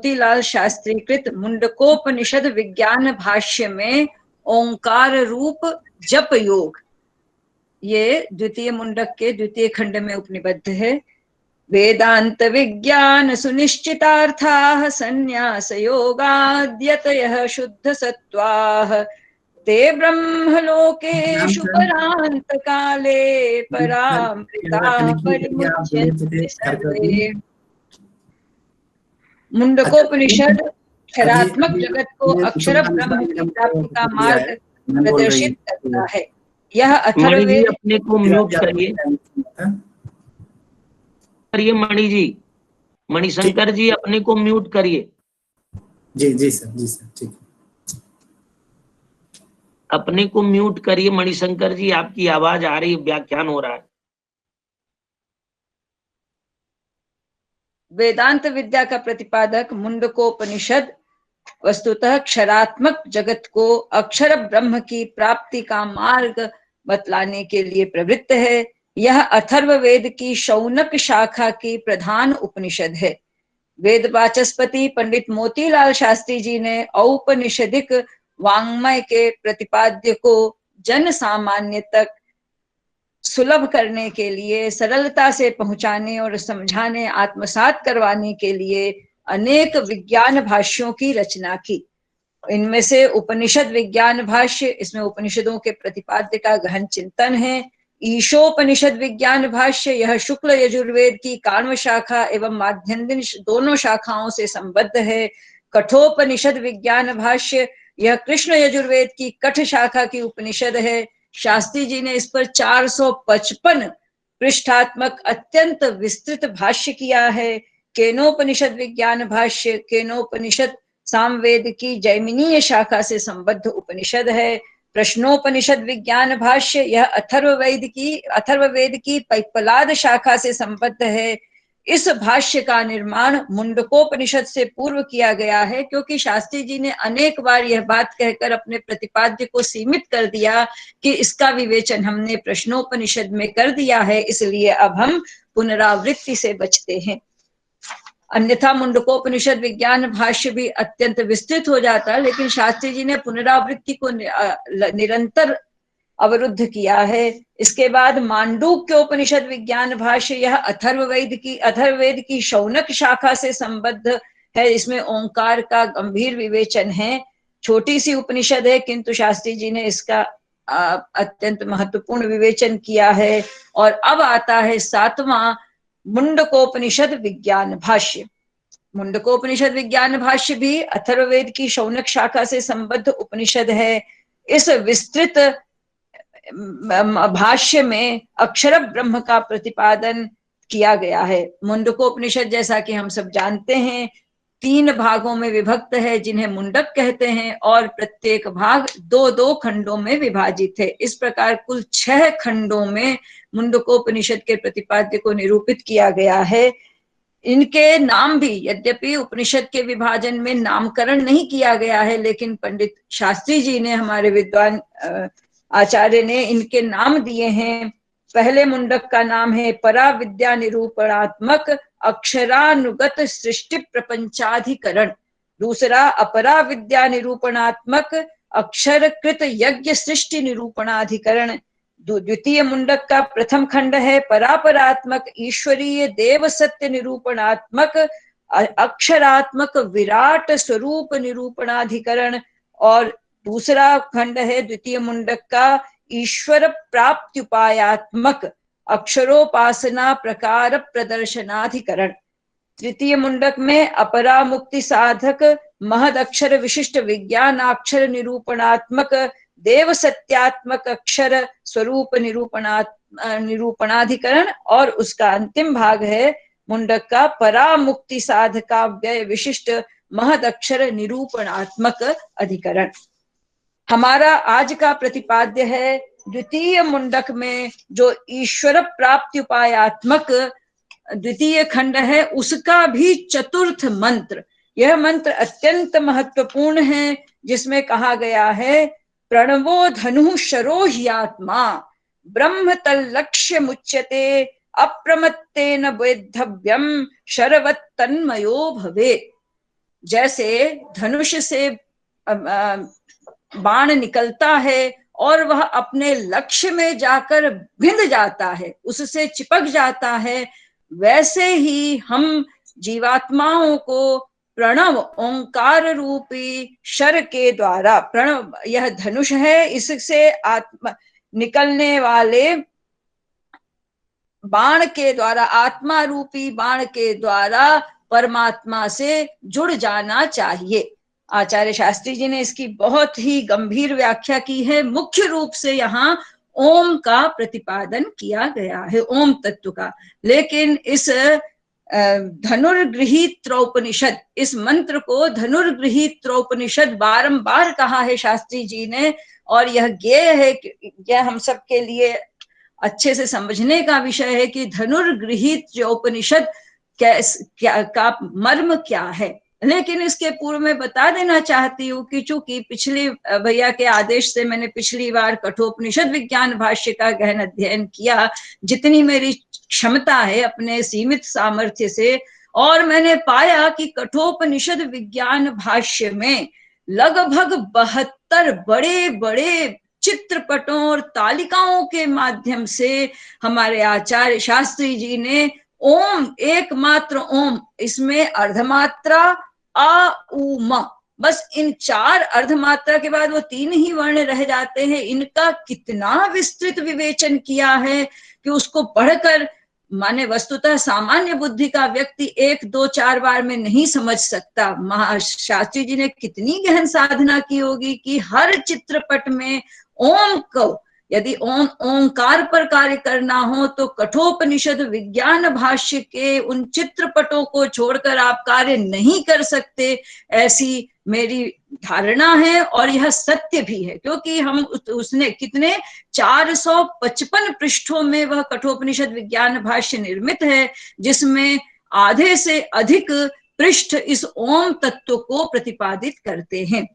मोतीलाल शास्त्री कृत मुंडकोपनिषद विज्ञान भाष्य में ओंकार रूप जप योग, ये द्वितीय मुंडक के द्वितीय खंड में उपनिबद्ध है। वेदांत विज्ञान सुनिश्चितार्थाः संन्यास योगाद्यतयः शुद्ध सत्वाः ते ब्रह्मलोकेषु परांत काले परामृताः परिमुच्यन्ते सर्वे। मुंडकोपनिषद अक्षरात्मक जगत को अक्षर ब्रह्म की प्राप्ति का मार्ग प्रदर्शित करता है। यह अथर्ववेद अपने को म्यूट करिए, मणि जी, मणिशंकर जी अपने को म्यूट करिए। जी सर ठीक। अपने को म्यूट करिए मणिशंकर जी, आपकी आवाज आ रही, व्याख्यान हो रहा है। वेदांत विद्या का प्रतिपादक मुंडकोपनिषद वस्तुतः क्षरात्मक जगत को अक्षर ब्रह्म की प्राप्ति का मार्ग बतलाने के लिए प्रवृत्त है। यह अथर्ववेद की शौनक शाखा की प्रधान उपनिषद है। वेद वाचस्पति पंडित मोतीलाल शास्त्री जी ने औपनिषदिक वाङ्मय के प्रतिपाद्य को जन सामान्य तक सुलभ करने के लिए, सरलता से पहुंचाने और समझाने, आत्मसात करवाने के लिए अनेक विज्ञान भाष्यों की रचना की। इनमें से उपनिषद विज्ञान भाष्य, इसमें उपनिषदों के प्रतिपाद्य का गहन चिंतन है। ईशोपनिषद विज्ञान भाष्य, यह शुक्ल यजुर्वेद की काण्व शाखा एवं माध्यन्दिन दोनों शाखाओं से संबद्ध है। कठोपनिषद विज्ञान भाष्य, यह कृष्ण यजुर्वेद की कठ शाखा की उपनिषद है। शास्त्री जी ने इस पर 455 पृष्ठात्मक अत्यंत विस्तृत भाष्य किया है। केनोपनिषद विज्ञान भाष्य, केनोपनिषद सामवेद की जैमिनीय शाखा से संबद्ध उपनिषद है। प्रश्नोपनिषद विज्ञान भाष्य, यह अथर्ववेद की पैप्पलाद शाखा से संबद्ध है। इस भाष्य का निर्माण मुंडकोपनिषद से पूर्व किया गया है, क्योंकि शास्त्री जी ने अनेक बार यह बात कहकर अपने प्रतिपाद्य को सीमित कर दिया कि इसका विवेचन हमने प्रश्नोपनिषद में कर दिया है, इसलिए अब हम पुनरावृत्ति से बचते हैं। अन्यथा मुंडकोपनिषद विज्ञान भाष्य भी अत्यंत विस्तृत हो जाता, लेकिन शास्त्री जी ने पुनरावृत्ति को निरंतर अवरुद्ध किया है। इसके बाद मांडूक्योपनिषद विज्ञान भाष्य, यह अथर्ववेद की शौनक शाखा से संबद्ध है। इसमें ओंकार का गंभीर विवेचन है। छोटी सी उपनिषद है, किंतु शास्त्री जी ने इसका अत्यंत महत्वपूर्ण विवेचन किया है। और अब आता है 7वां मुंडकोपनिषद विज्ञान भाष्य। मुंडकोपनिषद विज्ञान भाष्य भी अथर्ववेद की शौनक शाखा से संबद्ध उपनिषद है। इस विस्तृत भाष्य में अक्षर ब्रह्म का प्रतिपादन किया गया है। मुंडकोपनिषद, जैसा कि हम सब जानते हैं, 3 भागों में विभक्त है, जिन्हें मुंडक कहते हैं, और प्रत्येक भाग 2-2 खंडों में विभाजित है। इस प्रकार कुल 6 खंडों में मुंडकोपनिषद के प्रतिपाद्य को निरूपित किया गया है। इनके नाम भी, यद्यपि उपनिषद के विभाजन में नामकरण नहीं किया गया है, लेकिन पंडित शास्त्री जी ने, हमारे विद्वान आचार्य ने इनके नाम दिए हैं। पहले मुंडक का नाम है परा विद्या निरूपणात्मक अक्षरानुगत सृष्टि प्रपंचाधिकरण। दूसरा अपरा विद्या निरूपणात्मक अक्षरकृत यज्ञ सृष्टि निरूपणाधिकरण। द्वितीय मुंडक का प्रथम खंड है परापरात्मक ईश्वरीय देव सत्य निरूपणात्मक अक्षरात्मक विराट स्वरूप निरूपणाधिकरण। और दूसरा खंड है द्वितीय मुंडक का ईश्वर प्राप्त्युपायात्मक अक्षरोपासना प्रकार प्रदर्शनाधिकरण। तृतीय मुंडक में अपरा मुक्ति साधक महद अक्षर विशिष्ट विज्ञानाक्षर निरूपणात्मक देव सत्यात्मक अक्षर स्वरूप निरूपणाधिकरण। और उसका अंतिम भाग है मुंडक का परामुक्ति साधका व्यय विशिष्ट महद अक्षर निरूपणात्मक अधिकरण। हमारा आज का प्रतिपाद्य है द्वितीय मुंडक में जो ईश्वर प्राप्ति उपायात्मक द्वितीय खंड है, उसका भी चतुर्थ मंत्र। यह मंत्र अत्यंत महत्वपूर्ण है, जिसमें कहा गया है प्रणवो धनु शरो ह्यात्मा ब्रह्म तल्लक्ष्य मुच्यते अप्रमत्तेन वेद्धव्यम शरवत् तन्मयो भवे। जैसे धनुष से बाण निकलता है और वह अपने लक्ष्य में जाकर भिंद जाता है, उससे चिपक जाता है, वैसे ही हम जीवात्माओं को प्रणव ओंकार रूपी शर के द्वारा, प्रणव यह धनुष है, इससे आत्मा निकलने वाले बाण के द्वारा, आत्मा रूपी बाण के द्वारा परमात्मा से जुड़ जाना चाहिए। आचार्य शास्त्री जी ने इसकी बहुत ही गंभीर व्याख्या की है। मुख्य रूप से यहाँ ओम का प्रतिपादन किया गया है, ओम तत्व का। लेकिन इस धनुर्गृहीत्रोपनिषद, इस मंत्र को धनुर्गृहीत्रोपनिषद बारंबार कहा है शास्त्री जी ने, और यह ज्ञेय है, यह हम सब के लिए अच्छे से समझने का विषय है कि धनुर्गृहीत जो उपनिषद का मर्म क्या है। लेकिन इसके पूर्व में बता देना चाहती हूँ कि चूंकि पिछली भैया के आदेश से मैंने पिछली बार कठोपनिषद विज्ञान भाष्य का गहन अध्ययन किया, जितनी मेरी क्षमता है अपने सीमित सामर्थ्य से, और मैंने पाया कि कठोपनिषद विज्ञान भाष्य में लगभग 72 बड़े बड़े चित्रपटों और तालिकाओं के माध्यम से हमारे आचार्य शास्त्री जी ने ओम, एकमात्र ओम, इसमें अर्धमात्रा आ उ म, बस इन 4 अर्धमात्रा के बाद वो 3 ही वर्ण रह जाते हैं, इनका कितना विस्तृत विवेचन किया है कि उसको पढ़कर माने वस्तुतः सामान्य बुद्धि का व्यक्ति 1, 2, 4 बार में नहीं समझ सकता। शास्त्री जी ने कितनी गहन साधना की होगी कि हर चित्रपट में ओम को, यदि ओंकार पर कार्य करना हो तो कठोपनिषद विज्ञान भाष्य के उन चित्रपटों को छोड़कर आप कार्य नहीं कर सकते, ऐसी मेरी धारणा है। और यह सत्य भी है, क्योंकि हम उसने कितने 455 पृष्ठों में वह कठोपनिषद विज्ञान भाष्य निर्मित है, जिसमें आधे से अधिक पृष्ठ इस ओम तत्व को प्रतिपादित करते हैं।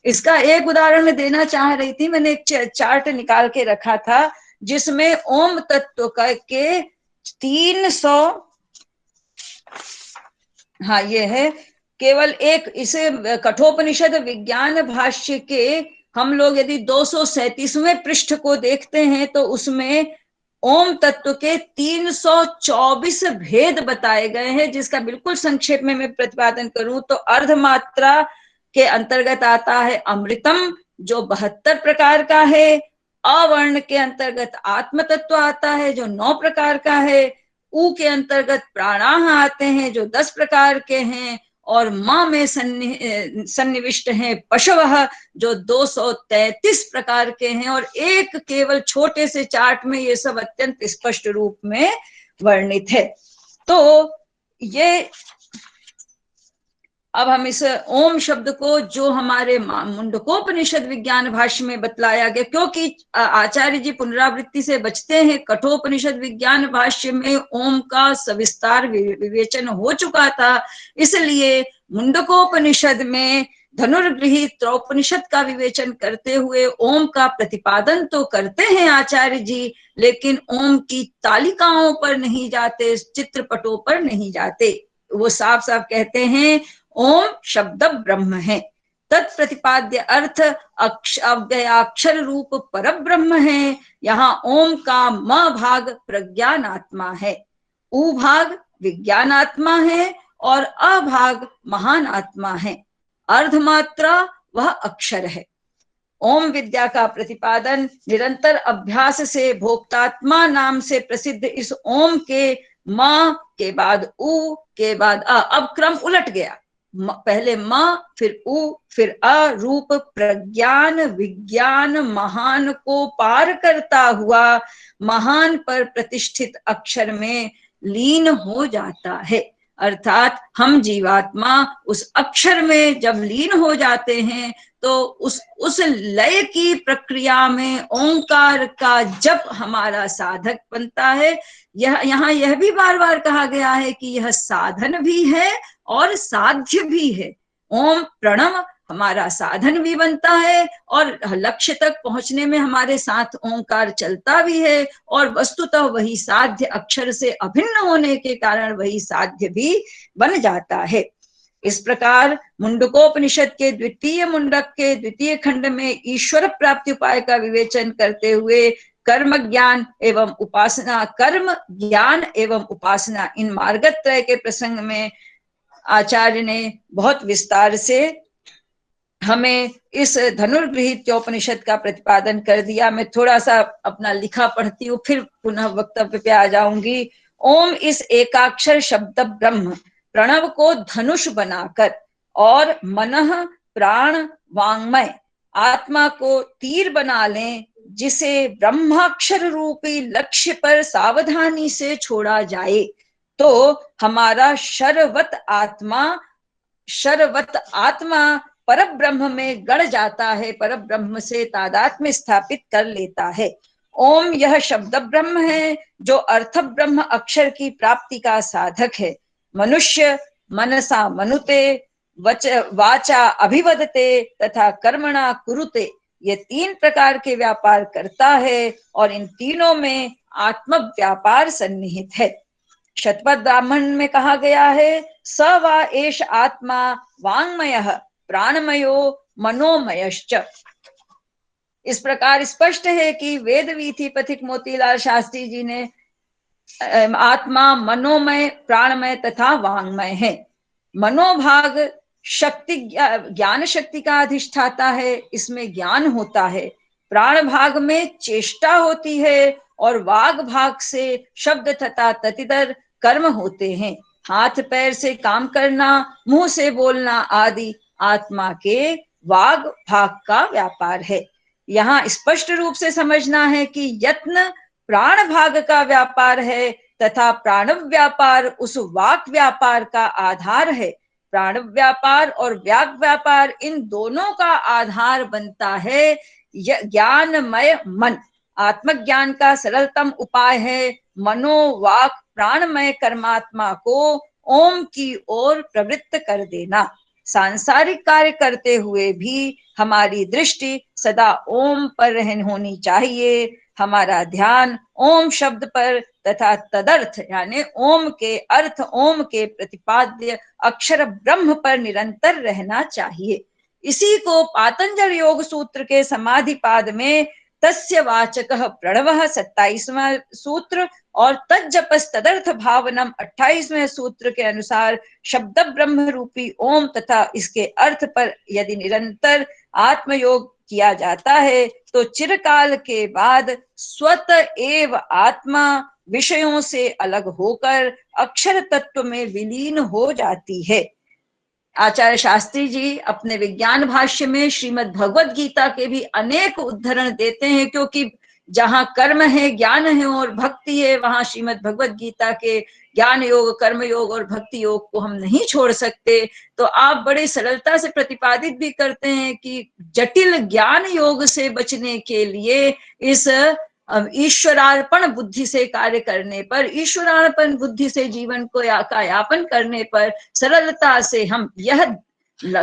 इसका एक उदाहरण मैं देना चाह रही थी, मैंने एक चार्ट निकाल के रखा था जिसमें ओम तत्व के 300, हाँ ये है, केवल एक, इसे कठोपनिषद विज्ञान भाष्य के हम लोग यदि 237वें पृष्ठ को देखते हैं तो उसमें ओम तत्व के 324 भेद बताए गए हैं, जिसका बिल्कुल संक्षेप में मैं प्रतिपादन करूं तो अर्धमात्रा के अंतर्गत आता है अमृतम, जो 72 प्रकार का है। अवर्ण के अंतर्गत आत्म तत्व आता है, जो 9 प्रकार का है। उ के अंतर्गत प्राणाह आते हैं, जो 10 प्रकार के हैं। और मां में सन्निविष्ट हैं पशवः, जो 233 प्रकार के हैं। और एक केवल छोटे से चार्ट में ये सब अत्यंत स्पष्ट रूप में वर्णित है। तो ये अब हम इस ओम शब्द को जो हमारे मुंडकोपनिषद विज्ञान भाष्य में बतलाया गया, क्योंकि आचार्य जी पुनरावृत्ति से बचते हैं, कठोपनिषद विज्ञान भाष्य में ओम का सविस्तार विवेचन हो चुका था, इसलिए मुंडकोपनिषद में धनुर्गृहीत्रोपनिषद का विवेचन करते हुए ओम का प्रतिपादन तो करते हैं आचार्य जी, लेकिन ओम की तालिकाओं पर नहीं जाते, चित्रपटों पर नहीं जाते। वो साफ साफ कहते हैं ओम शब्द ब्रह्म है, तत्प्रतिपाद्य अर्थ अव्ययाक्षर रूप पर ब्रह्म है। यहाँ ओम का म भाग प्रज्ञानात्मा है, उ भाग विज्ञानात्मा है और अभाग महान आत्मा है। अर्धमात्रा वह अक्षर है। ओम विद्या का प्रतिपादन निरंतर अभ्यास से भोक्तात्मा नाम से प्रसिद्ध इस ओम के म के बाद उ के बाद अ, अब क्रम उलट गया, पहले म फिर उ फिर अ, रूप प्रज्ञान विज्ञान महान को पार करता हुआ महान पर प्रतिष्ठित अक्षर में लीन हो जाता है। अर्थात हम जीवात्मा उस अक्षर में जब लीन हो जाते हैं तो उस लय की प्रक्रिया में ओंकार का जप हमारा साधक बनता है। यहाँ यह भी बार बार कहा गया है कि यह साधन भी है और साध्य भी है। ओम प्रणव हमारा साधन भी बनता है और लक्ष्य तक पहुंचने में हमारे साथ ओंकार चलता भी है, और वस्तुतः वही साध्य अक्षर से अभिन्न होने के कारण वही साध्य भी बन जाता है। इस प्रकार मुंडकोपनिषद के द्वितीय मुंडक के द्वितीय खंड में ईश्वर प्राप्ति उपाय का विवेचन करते हुए कर्म ज्ञान एवं उपासना, कर्म ज्ञान एवं उपासना, इन मार्गत्रय के प्रसंग में आचार्य ने बहुत विस्तार से हमें इस धनुर्गृहीत उपनिषद का प्रतिपादन कर दिया। मैं थोड़ा सा अपना लिखा पढ़ती हूँ, फिर पुनः वक्तव्य पे आ जाऊंगी। ओम इस एकाक्षर शब्द ब्रह्म प्रणव को धनुष बनाकर और मनः प्राण वांग्मय आत्मा को तीर बना लें, जिसे ब्रह्माक्षर रूपी लक्ष्य पर सावधानी से छोड़ा जाए तो हमारा शरवत आत्मा पर ब्रह्म में गड़ जाता है, पर ब्रह्म से तादात्म्य स्थापित कर लेता है। ओम यह शब्द ब्रह्म है जो अर्थ ब्रह्म अक्षर की प्राप्ति का साधक है। मनुष्य मनसा मनुते, वाचा अभिवदते तथा कर्मणा कुरुते, ये 3 प्रकार के व्यापार करता है और इन तीनों में आत्म व्यापार सन्निहित है। शतपथ ब्राह्मण में कहा गया है, स वा एष आत्मा वांग्मयः प्राणमयो मनोमयश्च। इस प्रकार स्पष्ट है कि वेद वीथी पथिक मोतीलाल शास्त्री जी ने आत्मा मनोमय, प्राणमय तथा वांग्मय है। मनोभाग शक्ति, ज्ञान शक्ति का अधिष्ठाता है, इसमें ज्ञान होता है। प्राण भाग में चेष्टा होती है और वाग भाग से शब्द तथा ततितर कर्म होते हैं। हाथ पैर से काम करना, मुंह से बोलना आदि आत्मा के वाग भाग का व्यापार है। यहाँ स्पष्ट रूप से समझना है कि यत्न प्राण भाग का व्यापार है तथा प्राणव व्यापार उस वाक व्यापार का आधार है। प्राणव व्यापार और व्याक व्यापार, इन दोनों का आधार बनता है ज्ञानमय मन। आत्मज्ञान का सरलतम उपाय है मनो वाक प्राणमय कर्मात्मा को ओम की ओर प्रवृत्त कर देना। सांसारिक कार्य करते हुए भी हमारी दृष्टि सदा ओम पर होनी चाहिए। हमारा ध्यान ओम शब्द पर तथा तदर्थ यानी ओम के अर्थ, ओम के प्रतिपाद्य अक्षर ब्रह्म पर निरंतर रहना चाहिए। इसी को पातंजल योग सूत्र के समाधि पाद में तस्य वाचकः प्रणवः 27वां सूत्र और तज्जपस तदर्थ भावनम 28वें सूत्र के अनुसार शब्द ब्रह्म रूपी ओम तथा इसके अर्थ पर यदि निरंतर आत्मयोग किया जाता है तो चिरकाल के बाद स्वत एव आत्मा विषयों से अलग होकर अक्षर तत्व में विलीन हो जाती है। आचार्य शास्त्री जी अपने विज्ञान भाष्य में श्रीमद् भगवद गीता के भी अनेक उद्धरण देते हैं, क्योंकि जहां कर्म है, ज्ञान है और भक्ति है, वहां श्रीमद् भगवद गीता के ज्ञान योग, कर्म योग और भक्ति योग को हम नहीं छोड़ सकते। तो आप बड़े सरलता से प्रतिपादित भी करते हैं कि जटिल ज्ञान योग से बचने के लिए इस ईश्वरार्पण बुद्धि से कार्य करने पर, ईश्वरार्पण बुद्धि से जीवन को का यापन करने पर सरलता से हम, यह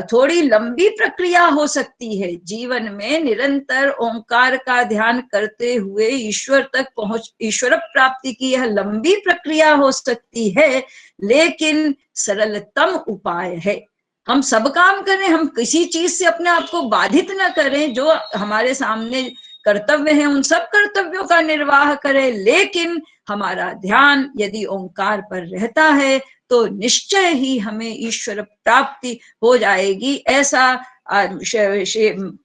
थोड़ी लंबी प्रक्रिया हो सकती है, जीवन में निरंतर ओंकार का ध्यान करते हुए ईश्वर तक पहुंच, ईश्वर प्राप्ति की यह लंबी प्रक्रिया हो सकती है, लेकिन सरलतम उपाय है। हम सब काम करें, हम किसी चीज से अपने आप को बाधित न करें, जो हमारे सामने कर्तव्य है उन सब कर्तव्यों का निर्वाह करें, लेकिन हमारा ध्यान यदि ओंकार पर रहता है तो निश्चय ही हमें ईश्वर प्राप्ति हो जाएगी। ऐसा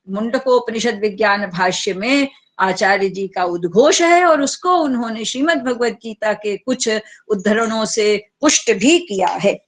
मुंडकोपनिषद विज्ञान भाष्य में आचार्य जी का उद्घोष है और उसको उन्होंने श्रीमद् भगवद गीता के कुछ उद्धरणों से पुष्ट भी किया है।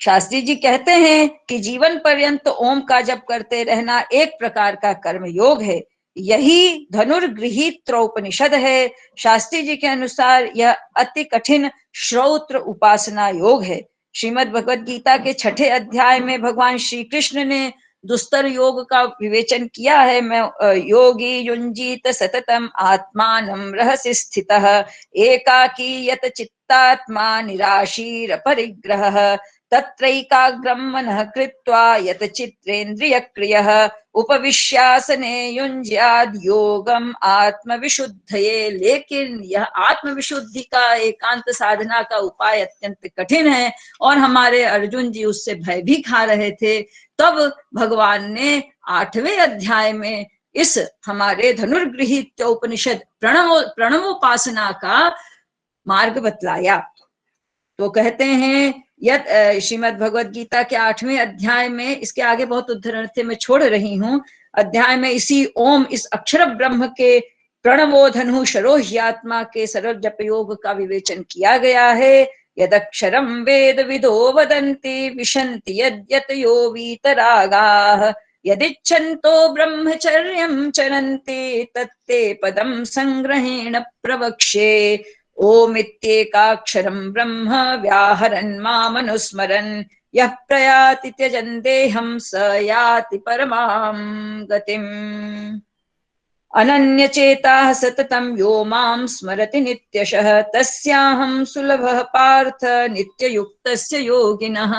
शास्त्री जी कहते हैं कि जीवन पर्यंत ओम का जप करते रहना एक प्रकार का कर्म योग है। यही धनुर्गृहीत उपनिषद है। शास्त्री जी के अनुसार यह अति कठिन श्रोत्र उपासना योग है। श्रीमद् भगवद गीता के 6ठे अध्याय में भगवान श्री कृष्ण ने दुस्तर योग का विवेचन किया है। मैं योगी युंजीत सततम आत्मानं रहसि स्थितः एकाकी यत चित्तात्मा निराशीर परिग्रह तत्रैकाग्रं मनः कृत्वा यत चित्रेन्द्रियक्रियः उपविश्यासने युञ्ज्याद् योगम आत्मविशुद्धये। लेकिन यह आत्मविशुद्धि का एकांत साधना का उपाय अत्यंत कठिन है और हमारे अर्जुन जी उससे भय भी खा रहे थे। तब भगवान ने 8वें अध्याय में इस हमारे धनुर्गृहीत उपनिषद प्रणवोपासना का मार्ग बतलाया। तो कहते हैं यद श्रीमद् भगवद गीता के 8वें अध्याय में, इसके आगे बहुत उद्धरण थे मैं छोड़ रही हूं, अध्याय में इसी ओम, इस अक्षर ब्रह्म के प्रणवो धनु शरोह्यात्मा के सरल जप योग का विवेचन किया गया है। यदक्षरम वेद विदो वदन्ति विशन्ति यद्यतयो वीतरागाः यदिच्छन्तो ब्रह्मचर्यं चरन्ति तत्ते पदं संग्रहेण प्रवक्ष्ये। ओमित्येकाक्षरं ब्रह्म व्याहरन् मामनुस्मरन् यः प्रयाति त्यजन् देहं स याति परमां गतिम्। अनन्यचेताः सततं यो मां स्मरति नित्यशः तस्याहं सुलभः पार्थ नित्ययुक्तस्य योगिनः।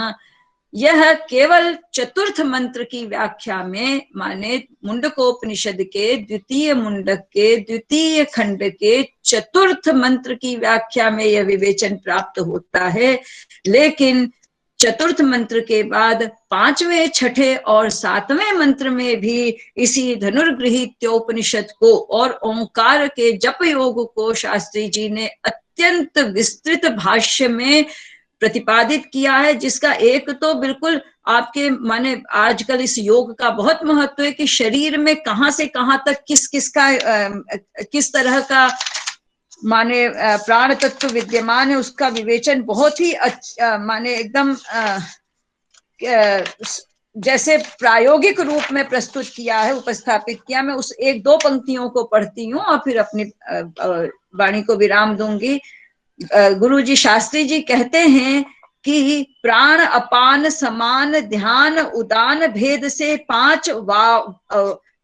यह केवल चतुर्थ मंत्र की व्याख्या में, माने मुंडकोपनिषद के द्वितीय मुंडक के द्वितीय खंड के चतुर्थ मंत्र की व्याख्या में यह विवेचन प्राप्त होता है। लेकिन चतुर्थ मंत्र के बाद 5वें, 6ठे और 7वें मंत्र में भी इसी धनुर्गृहीत्योपनिषद को और ओंकार के जप योग को शास्त्री जी ने अत्यंत विस्तृत भाष्य में प्रतिपादित किया है, जिसका एक तो बिल्कुल आपके माने आजकल इस योग का बहुत महत्व है कि शरीर में कहां से कहां तक किस तरह का माने प्राण तत्व विद्यमान है, उसका विवेचन बहुत ही माने एकदम जैसे प्रायोगिक रूप में प्रस्तुत किया है, उपस्थापित किया। मैं उस 1-2 पंक्तियों को पढ़ती हूँ और फिर अपनी वाणी को विराम दूंगी। गुरुजी शास्त्री जी कहते हैं कि प्राण अपान समान ध्यान उदान भेद से 5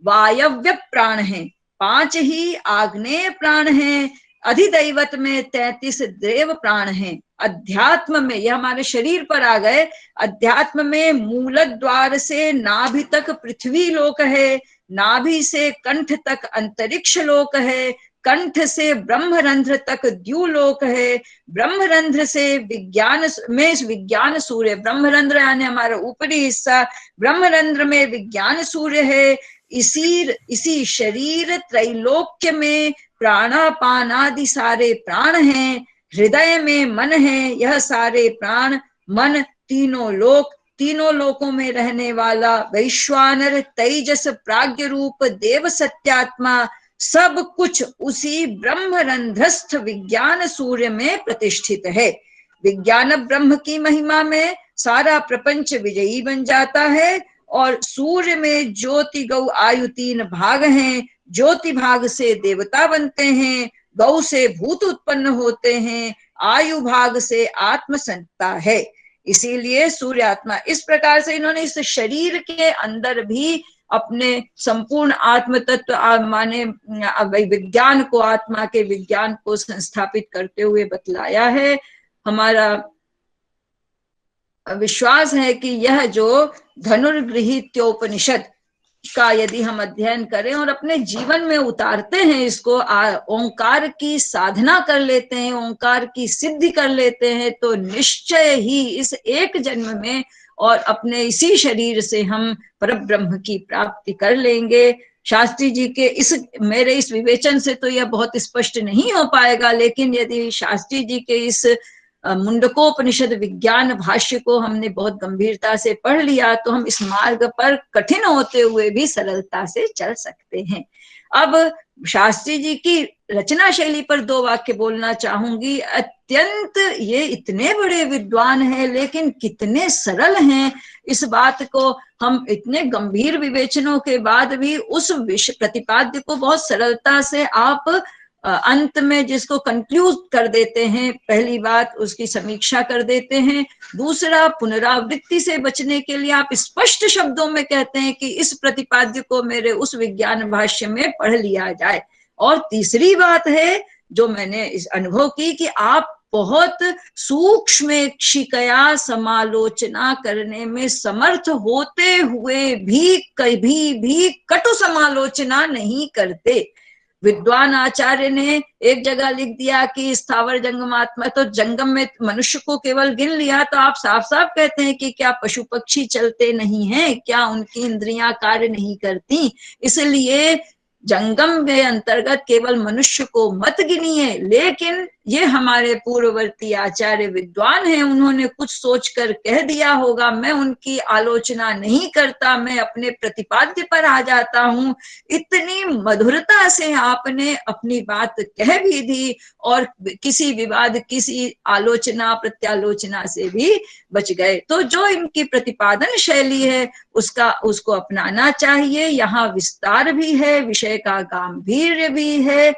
वायव्य प्राण हैं, 5 ही आग्नेय प्राण हैं, अधिदैवत में 33 देव प्राण हैं। अध्यात्म में, यह हमारे शरीर पर आ गए, अध्यात्म में मूल द्वार से नाभि तक पृथ्वी लोक है, नाभि से कंठ तक अंतरिक्ष लोक है, कंठ से ब्रह्मरंध्र तक द्युलोक है, ब्रह्मरंध्र से विज्ञान सूर्य, ब्रह्मरंध्र यानी हमारा ऊपरी हिस्सा, ब्रह्मरंध्र में विज्ञान सूर्य है। इसी शरीर त्रैलोक्य में प्राणापानादि सारे प्राण हैं, हृदय में मन है। यह सारे प्राण मन तीनों लोकों में रहने वाला वैश्वानर तेजस प्राज्ञ रूप देव सत्यात्मा सब कुछ उसी ब्रह्मरंध्रस्थ विज्ञान सूर्य में प्रतिष्ठित है। विज्ञान ब्रह्म की महिमा में सारा प्रपंच विजयी बन जाता है और सूर्य में ज्योति गौ आयु 3 भाग हैं। ज्योति भाग से देवता बनते हैं, गौ से भूत उत्पन्न होते हैं, आयु भाग से आत्म संता है। इसीलिए सूर्य आत्मा इस प्रकार से इन्होंने इस शरीर के अंदर भी अपने संपूर्ण आत्म तत्व माने विज्ञान को, आत्मा के विज्ञान को संस्थापित करते हुए बतलाया है। हमारा विश्वास है कि यह जो धनुर्गृहीत्योपनिषद का यदि हम अध्ययन करें और अपने जीवन में उतारते हैं, इसको ओंकार की साधना कर लेते हैं, ओंकार की सिद्धि कर लेते हैं, तो निश्चय ही इस एक जन्म में और अपने इसी शरीर से हम परब्रह्म की प्राप्ति कर लेंगे। शास्त्री जी के मेरे इस विवेचन से तो यह बहुत स्पष्ट नहीं हो पाएगा, लेकिन यदि शास्त्री जी के इस मुंडकोपनिषद विज्ञान भाष्य को हमने बहुत गंभीरता से पढ़ लिया तो हम इस मार्ग पर कठिन होते हुए भी सरलता से चल सकते हैं। अब शास्त्री जी की रचना शैली पर 2 वाक्य बोलना चाहूंगी। अत्यंत ये इतने बड़े विद्वान हैं लेकिन कितने सरल हैं, इस बात को हम इतने गंभीर विवेचनों के बाद भी उस प्रतिपाद्य को बहुत सरलता से आप अंत में जिसको कंक्लूड कर देते हैं, पहली बात उसकी समीक्षा कर देते हैं, दूसरा पुनरावृत्ति से बचने के लिए आप स्पष्ट शब्दों में कहते हैं कि इस प्रतिपाद्य को मेरे उस विज्ञान भाष्य में पढ़ लिया जाए, और तीसरी बात है जो मैंने इस अनुभव की कि आप बहुत सूक्ष्मेक्षिकया समालोचना करने में समर्थ होते हुए भी कभी भी कटु समालोचना नहीं करते। विद्वान आचार्य ने एक जगह लिख दिया कि स्थावर जंगमात्मा, तो जंगम में मनुष्य को केवल गिन लिया, तो आप साफ साफ कहते हैं कि क्या पशु पक्षी चलते नहीं हैं, क्या उनकी इंद्रियां कार्य नहीं करती? इसलिए जंगम के अंतर्गत केवल मनुष्य को मत गिनिए। लेकिन ये हमारे पूर्ववर्ती आचार्य विद्वान हैं, उन्होंने कुछ सोचकर कह दिया होगा, मैं उनकी आलोचना नहीं करता, मैं अपने प्रतिपाद्य पर आ जाता हूं। इतनी मधुरता से आपने अपनी बात कह भी दी और किसी विवाद, किसी आलोचना प्रत्यालोचना से भी बच गए। तो जो इनकी प्रतिपादन शैली है उसको अपनाना चाहिए। यहाँ विस्तार भी है, विषय का गांभीर्य भी है,